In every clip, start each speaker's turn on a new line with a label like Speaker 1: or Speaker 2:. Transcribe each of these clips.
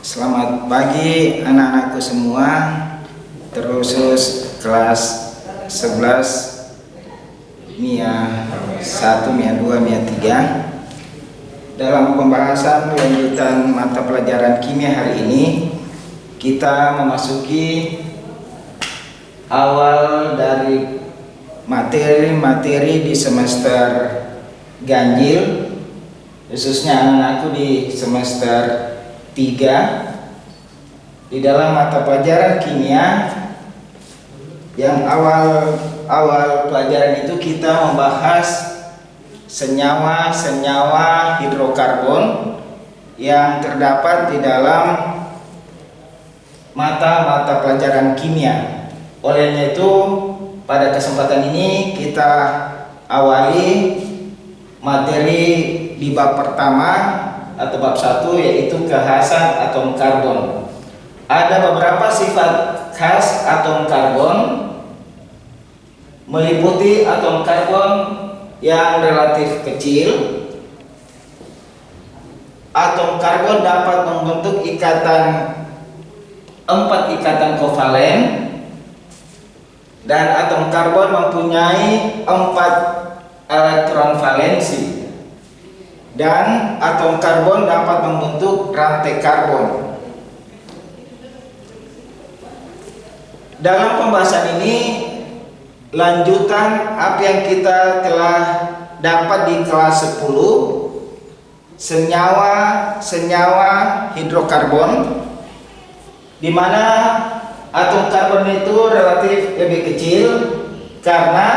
Speaker 1: Selamat pagi anak-anakku semua, terusus kelas 11 MIA 1, MIA 2, MIA 3. Dalam pembahasan lanjutan mata pelajaran kimia hari ini, kita memasuki awal dari materi-materi di semester ganjil, khususnya anak-anakku di semester 3. Di dalam mata pelajaran kimia yang awal pelajaran itu kita membahas senyawa-senyawa hidrokarbon yang terdapat di dalam mata-mata pelajaran kimia. Olehnya itu pada kesempatan ini kita awali materi di bab pertama atau bab 1, yaitu kekhasan atom karbon. Ada beberapa sifat khas atom karbon, meliputi atom karbon yang relatif kecil. Atom karbon dapat membentuk 4 ikatan kovalen, dan atom karbon mempunyai 4 elektron valensi, dan atom karbon dapat membentuk rantai karbon. Dalam pembahasan ini, lanjutan apa yang kita telah dapat di kelas 10, senyawa-senyawa hidrokarbon, di mana atom karbon itu relatif lebih kecil karena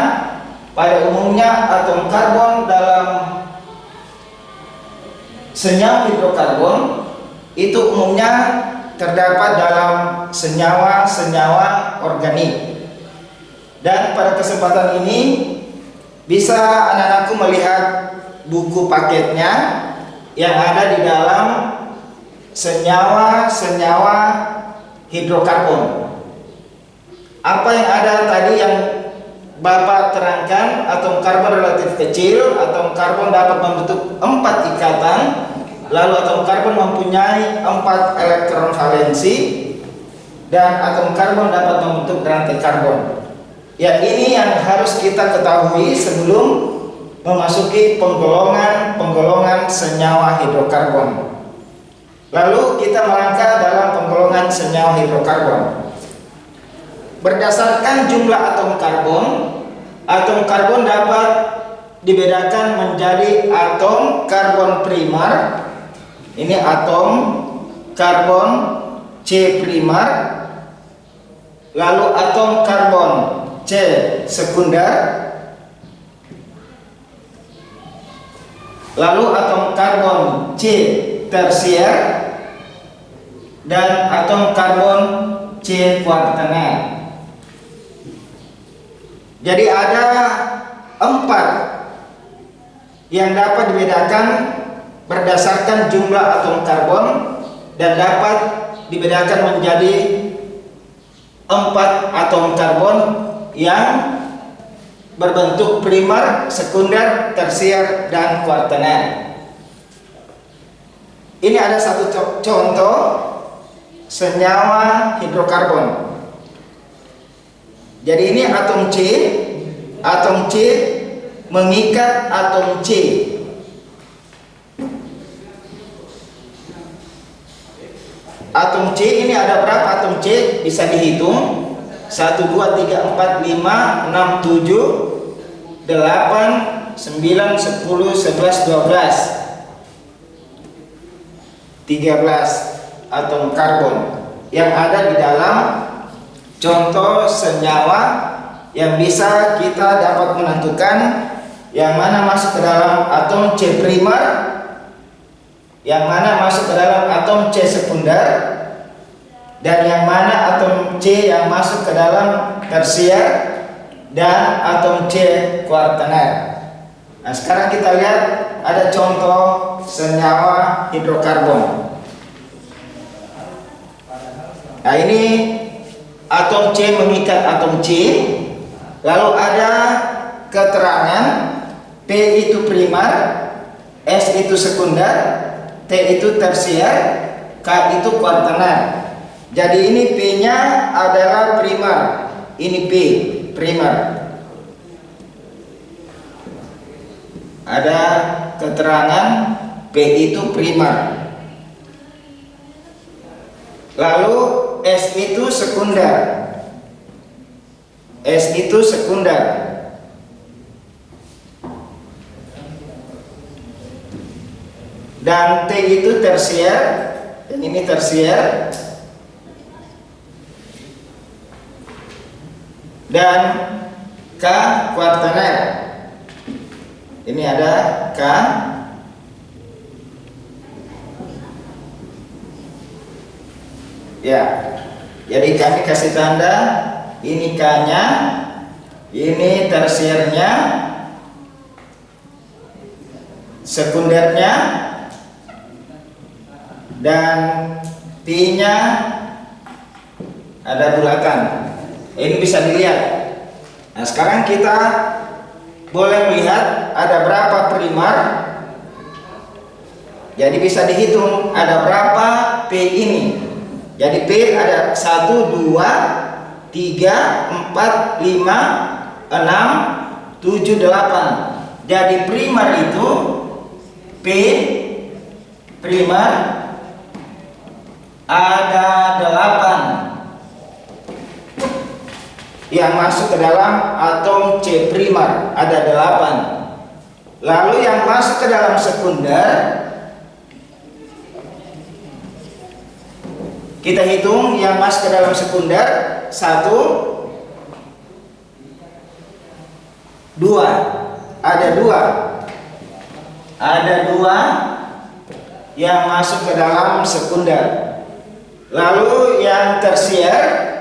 Speaker 1: pada umumnya atom karbon dalam senyawa hidrokarbon itu umumnya terdapat dalam senyawa-senyawa organik. Dan pada kesempatan ini bisa anak-anakku melihat buku paketnya yang ada di dalam senyawa-senyawa hidrokarbon. Apa yang ada tadi yang Bapak terangkan, atom karbon relatif kecil, atom karbon dapat membentuk 4 ikatan, lalu atom karbon mempunyai 4 elektron valensi, dan atom karbon dapat membentuk rantai karbon. Ya, ini yang harus kita ketahui sebelum memasuki penggolongan senyawa hidrokarbon. Lalu kita melangkah dalam penggolongan senyawa hidrokarbon. Berdasarkan jumlah atom karbon dapat dibedakan menjadi atom karbon primer. Ini atom karbon C primer, lalu atom karbon C sekunder, lalu atom karbon C tersier, dan atom karbon C kuartener. Jadi ada 4 yang dapat dibedakan berdasarkan jumlah atom karbon dan dapat dibedakan menjadi 4 atom karbon yang berbentuk primer, sekunder, tersier, dan kuartener. Ini ada satu contoh senyawa hidrokarbon. Jadi ini atom C mengikat atom C. Atom C ini ada berapa atom C? Bisa dihitung. 1, 2, 3, 4, 5, 6, 7, 8, 9, 10, 11, 12, 13 atom karbon yang ada di dalam contoh senyawa yang bisa kita dapat menentukan yang mana masuk ke dalam atom C primer, yang mana masuk ke dalam atom C sekunder, dan yang mana atom C yang masuk ke dalam tersier, dan atom C kuartener. Nah, sekarang kita lihat ada contoh senyawa hidrokarbon. Nah, ini atom C mengikat atom C, lalu ada keterangan P itu primer, S itu sekunder, T itu tersier, K itu kuartenar. Jadi ini P-nya adalah primer. Ini P, primer. Ada keterangan P itu primer. Lalu S itu sekunder. S itu sekunder. Dan T itu tersier. Ini tersier. Dan K kuartener. Ini ada K. Ya. Jadi kami kasih tanda ini K-nya, ini tersiernya, sekundernya, dan P-nya ada bulatan. Ini bisa dilihat. Nah, sekarang kita boleh melihat ada berapa primer. Jadi bisa dihitung ada berapa P ini. Jadi P ada 1, 2, 3, 4, 5, 6, 7, 8. Jadi primer itu P primer ada 8 yang masuk ke dalam atom C primer, ada 8. Lalu yang masuk ke dalam sekunder kita hitung, yang masuk ke dalam sekunder 1, 2, ada 2 yang masuk ke dalam sekunder. Lalu yang tersier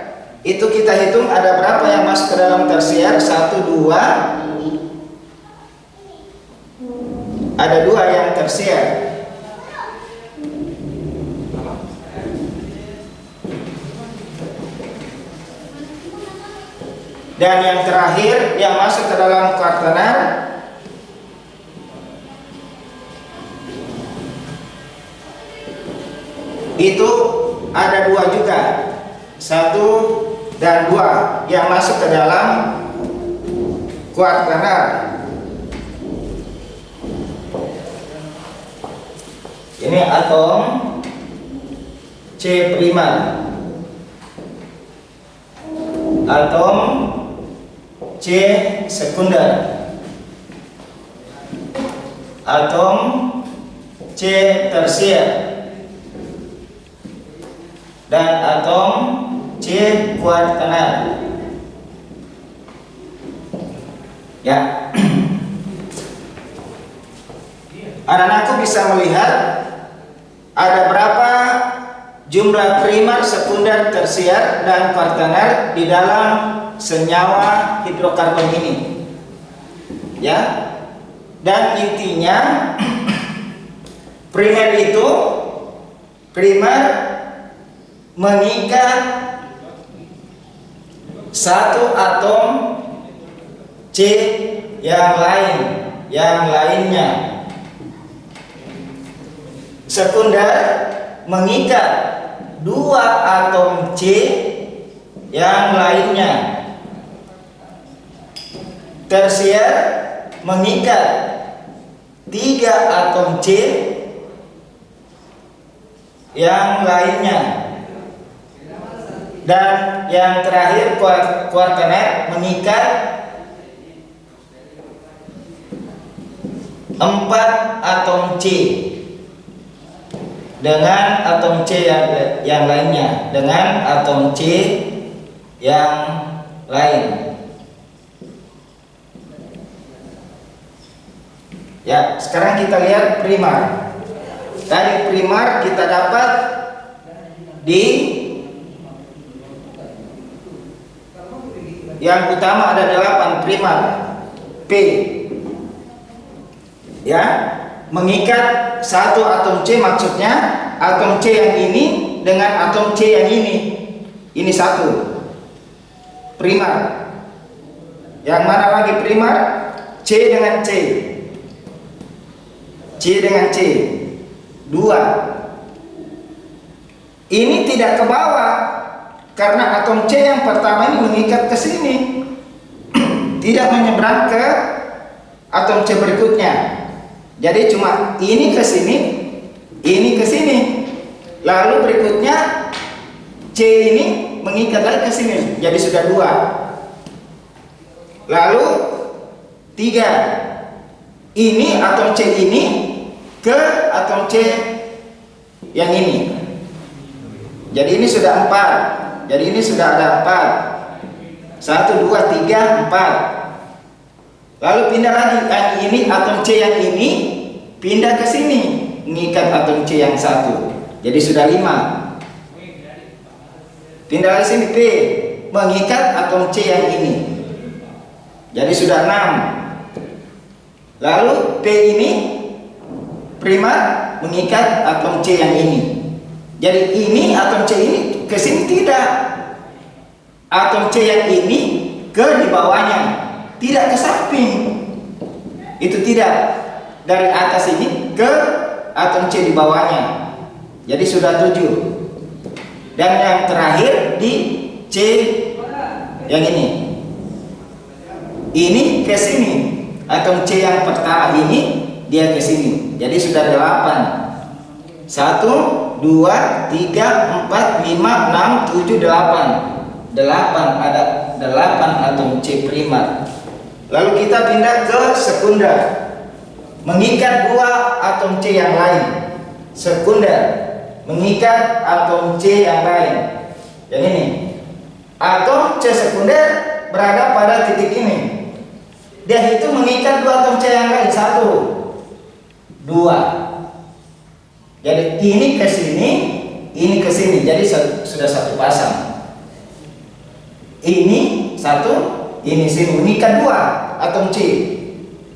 Speaker 1: itu kita hitung ada berapa yang masuk ke dalam tersier. 1, 2, ada 2 yang tersier. Dan yang terakhir yang masuk ke dalam kuartener itu ada 2 juga, 1 dan 2 yang masuk ke dalam kuartener. Ini atom C primer, atom C sekunder, atom C tersier, dan atom C kuartener. Ya, anak-anakku bisa melihat ada berapa jumlah primer, sekunder, tersier, dan kuartener di dalam senyawa hidrokarbon ini. Ya, dan intinya primer itu mengikat satu atom C yang lainnya. Sekunder mengikat 2 atom C yang lainnya. Tersier mengikat 3 atom C yang lainnya. Dan yang terakhir kuartener mengikat 4 atom C dengan atom C yang lainnya, dengan atom C yang lain. Ya, sekarang kita lihat primer. Dari primer kita dapat di yang utama ada 8 primer P. Ya, mengikat satu atom C, maksudnya atom C yang ini dengan atom C yang ini. Ini satu primer. Yang mana lagi primer? C dengan C. C dengan C 2. Ini tidak ke bawah karena atom C yang pertama ini mengikat ke sini, tidak menyeberang ke atom C berikutnya. Jadi cuma ini ke sini, ini ke sini. Lalu berikutnya C ini mengikat lagi ke sini, jadi sudah 2. Lalu 3. Ini atom C ini ke atom C yang ini. Jadi ini sudah 4. Jadi ini sudah ada 4. 1, 2, 3, 4. Lalu pindah lagi yang ini, atom C yang ini pindah ke sini, mengikat atom C yang 1. Jadi sudah 5. Pindah lagi sini P, mengikat atom C yang ini. Jadi sudah 6. Lalu P ini primer mengikat atom C yang ini. Jadi ini atom C ini ke sini tidak. Atom C yang ini ke di bawahnya, tidak ke samping. Itu tidak. Dari atas ini ke atom C di bawahnya. Jadi sudah 7. Dan yang terakhir di C yang ini. Ini ke sini. Atom C yang pertama ini dia ke sini. Jadi sudah 8. 1, 2, 3, 4, 5, 6, 7, 8. 8 ada 8 atom C primer. Lalu kita pindah ke sekunder, mengikat 2 atom C yang lain. Sekunder mengikat atom C yang lain. Yang ini atom C sekunder berada pada titik ini. Dia itu mengikat 2 atom C yang lain. 1, 2. Jadi ini ke sini, ini ke sini. Jadi sudah satu pasang. Ini 1, ini sini, mengikat 2 atom C.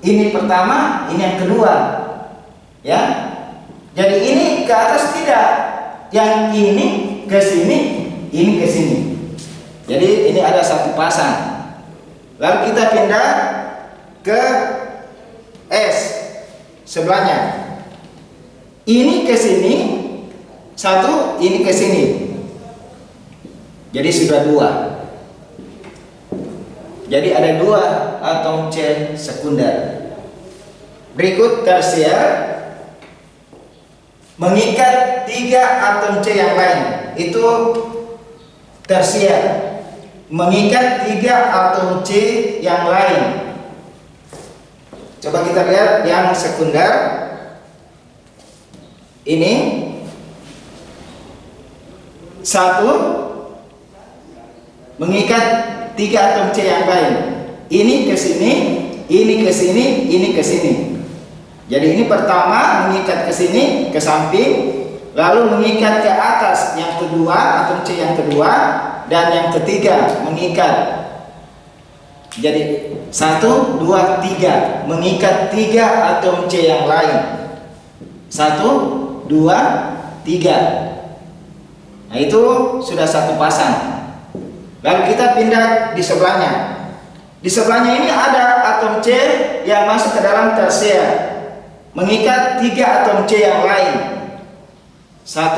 Speaker 1: Ini pertama, ini yang kedua. Ya. Jadi ini ke atas tidak. Yang ini ke sini, ini ke sini. Jadi ini ada satu pasang. Lalu kita pindah ke S sebelahnya. Ini ke sini, 1, ini ke sini. Jadi sudah 2. Jadi ada 2 atom C sekunder. Berikut tersier, mengikat 3 atom C yang lain. Itu tersier, mengikat 3 atom C yang lain. Coba kita lihat yang sekunder. Ini 1 mengikat 3 atom C yang lain. Ini ke sini, ini ke sini, ini ke sini. Jadi ini pertama mengikat ke sini, ke samping, lalu mengikat ke atas yang kedua, atom C yang kedua, dan yang ketiga mengikat. Jadi 1, 2, 3 mengikat 3 atom C yang lain. 1, 2, 3. Nah itu sudah satu pasang. Lalu kita pindah di sebelahnya. Di sebelahnya ini ada atom C yang masuk ke dalam tersier, mengikat 3 atom C yang lain. 1,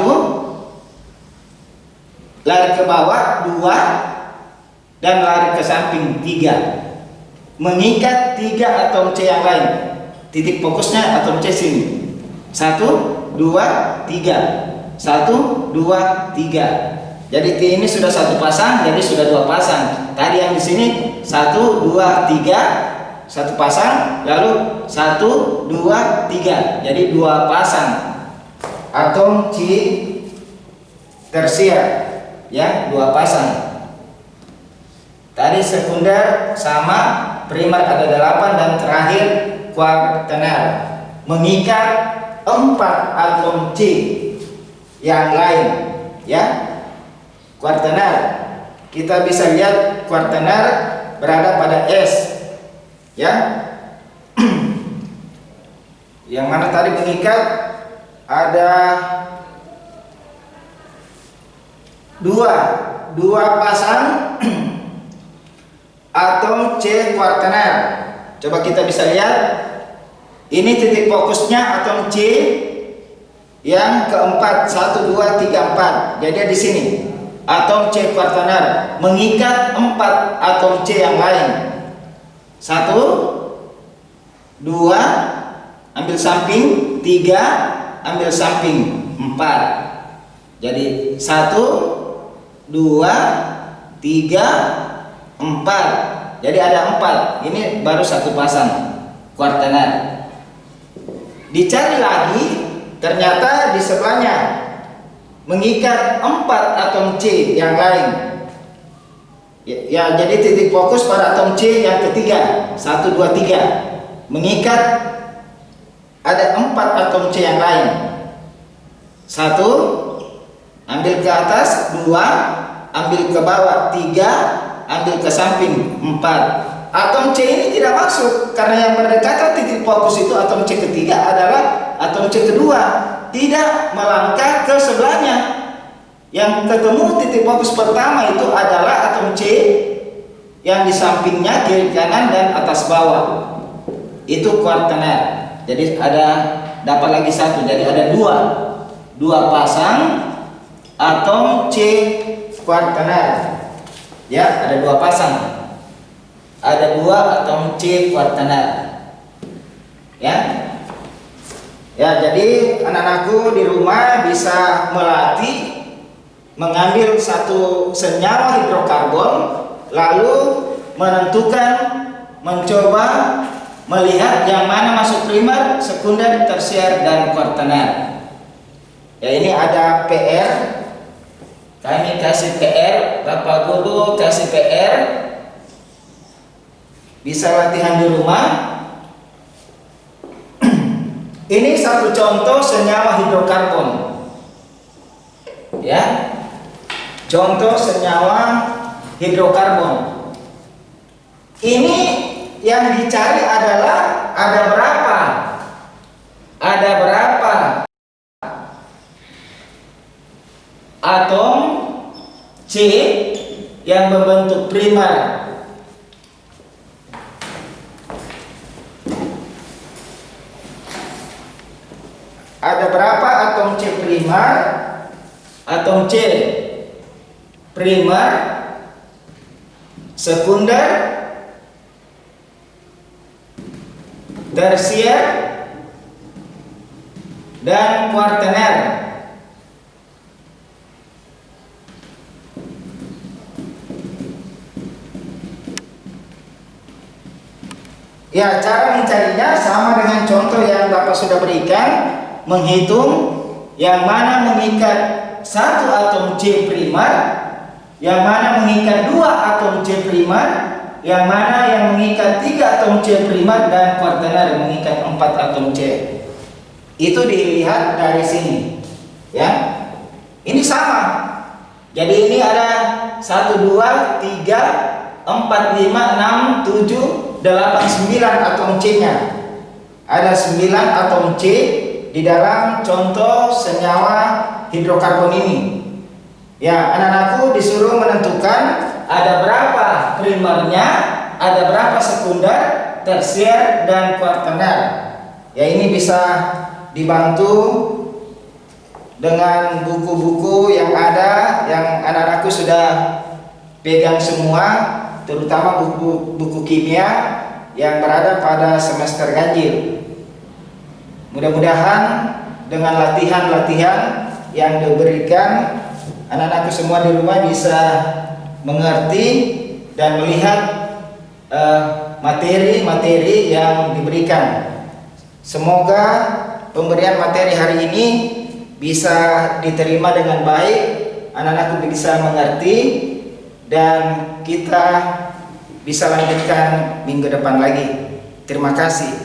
Speaker 1: lari ke bawah 2, dan lari ke samping 3, mengikat 3 atom C yang lain. Titik fokusnya atom C sini. 1, 2, 3. 1, 2, 3. Jadi ini sudah satu pasang, jadi sudah 2 pasang. Tadi yang di sini 1, 2, 3, satu pasang, lalu 1, 2, 3. Jadi 2 pasang atom C tersier, ya, 2 pasang. Tadi sekunder sama, primer ada 8, dan terakhir kuartener mengikat 4 atom C yang lain, ya. Kuartener, kita bisa lihat kuartener berada pada S, ya. Yang mana tadi mengikat ada 2 pasang atom C kuartener. Coba kita bisa lihat. Ini titik fokusnya atom C yang keempat, 1, 2, 2, 3, 4. Jadi di sini atom C kuartener mengikat 4 atom C yang lain. 1, 2, ambil samping, 3, ambil samping, 4. Jadi 1, 2, 3, 4. Jadi ada 4. Ini baru satu pasang kuartener. Dicari lagi, ternyata di sebelahnya mengikat 4 atom C yang lain. Ya, jadi titik fokus pada atom C yang ketiga. 1, 2, 3. Mengikat ada 4 atom C yang lain. 1, ambil ke atas, 2, ambil ke bawah, 3, ambil ke samping, 4. Atom C ini tidak masuk karena yang berdekatan titik fokus itu atom C ketiga adalah atom C kedua, tidak melangkah ke sebelahnya. Yang ketemu titik fokus pertama itu adalah atom C yang di sampingnya, kiri kanan dan atas bawah. Itu kuartener. Jadi dapat lagi satu. Jadi ada dua pasang atom C kuartener. Ya, ada 2 pasang. Ada 2 atom C kuartener. Ya. Ya, jadi anak-anakku di rumah bisa melatih mengambil satu senyawa hidrokarbon, lalu menentukan, mencoba melihat yang mana masuk primer, sekunder, tersier, dan kuartener. Ya, ini ada PR. Kami kasih PR, Bapak Guru kasih PR. Bisa latihan di rumah. Ini satu contoh senyawa hidrokarbon. Ya. Contoh senyawa hidrokarbon. Ini yang dicari adalah ada berapa? Ada berapa atom C yang membentuk primer? Ada berapa atom C primer? Atom C primer, sekunder, tersier, dan kuartener. Ya, cara mencarinya sama dengan contoh yang Bapak sudah berikan, menghitung yang mana mengikat 1 atom C primer, yang mana mengikat 2 atom C primer, yang mana yang mengikat 3 atom C primer, dan kuartener mengikat 4 atom C. Itu dilihat dari sini. Ya. Ini sama. Jadi ini ada 1, 2, 3, 4, 5, 6, 7, 8, 9 atom C-nya. Ada 9 atom C di dalam contoh senyawa hidrokarbon ini. Ya, anak-anakku disuruh menentukan ada berapa primernya, ada berapa sekunder, tersier, dan kuartener. Ya, ini bisa dibantu dengan buku-buku yang ada, yang anak-anakku sudah pegang semua, terutama buku kimia yang berada pada semester ganjil. Mudah-mudahan dengan latihan-latihan yang diberikan, anak-anakku semua di rumah bisa mengerti dan melihat materi-materi yang diberikan. Semoga pemberian materi hari ini bisa diterima dengan baik, anak-anakku bisa mengerti, dan kita bisa lanjutkan minggu depan lagi. Terima kasih.